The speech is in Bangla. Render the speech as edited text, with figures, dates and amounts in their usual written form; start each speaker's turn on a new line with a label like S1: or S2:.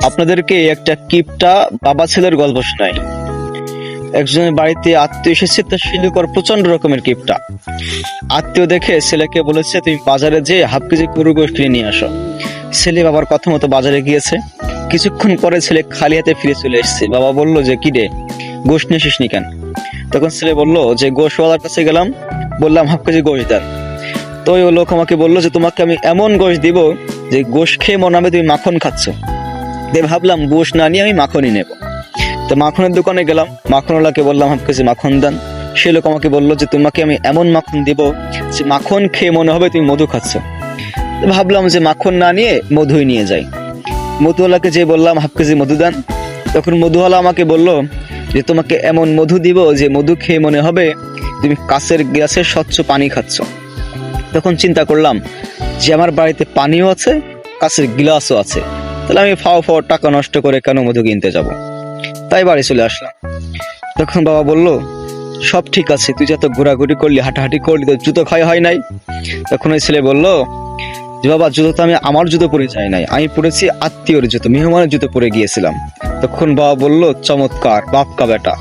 S1: আপনাদেরকে একটা কিপটা বাবা ছেলের গল্প শোনাই। একজনের বাড়িতে আত্মীয় এসেছে, তার শিলুকর প্রচন্ড রকমের কিপটা। আত্মীয় দেখে ছেলেকে বলেছে, তুমি বাজারে যেয়ে হাফ কেজি গরুর গোশত কিনে নিয়ে আসো। ছেলে বাবার কথা মতো বাজারে গিয়েছে। কিছুক্ষণ পরে ছেলে খালি হাতে ফিরে চলে এসেছে। বাবা বলল যে, কি রে, গোশত নিয়ে আসিসনি কেন? তখন ছেলে বলল যে, গোশতওয়ালার কাছে গেলাম, বললাম হাফ কেজি গোশত দেন। তো ওই লোক আমাকে বললো যে, তোমাকে আমি এমন গোশত দিব যে গোশত খেয়ে মনে হবে তুমি মাখন খাচ্ছ। ভাবলাম গোশত না নিয়ে আমি মাখনই নেব। তো মাখনের দোকানে গেলাম, মাখনওয়ালাকে বললাম হাফ কেজি মাখন দেন। সে লোক আমাকে বললো যে, তোমাকে আমি এমন মাখন দিব যে মাখন খেয়ে মনে হবে তুমি মধু খাচ্ছ। ভাবলাম যে মাখন না নিয়ে মধুই নিয়ে যাই। মধুওয়ালাকে যে বললাম হাফ কেজি মধু দেন। তখন মধুওয়ালা আমাকে বলল যে, তোমাকে এমন মধু দিব যে মধু খেয়ে মনে হবে তুমি কাঁচের গ্লাসে স্বচ্ছ পানি খাচ্ছ। তখন চিন্তা করলাম যে আমার বাড়িতে পানিও আছে, কাঁচের গ্লাসও আছে, তাহলে আমি ফাও ফাও টাকা নষ্ট করে কেন মধু কিনতে যাব? তাই বাড়ি চলে আসলাম। তখন বাবা বলল, সব ঠিক আছে, তুই যত ঘোরাঘুরি করলি, হাঁটাহাঁটি করলি, তো জুতো ক্ষয় হয় নাই? তখন ওই ছেলে বলল যে, বাবা জুতো তো আমি আমার জুতো পরে যাই নাই, আমি পরেছি আত্মীয়র জুতো, মেহমানের জুতো পরে গিয়েছিলাম। তখন বাবা বলল, চমৎকার, বাপ কা বেটা।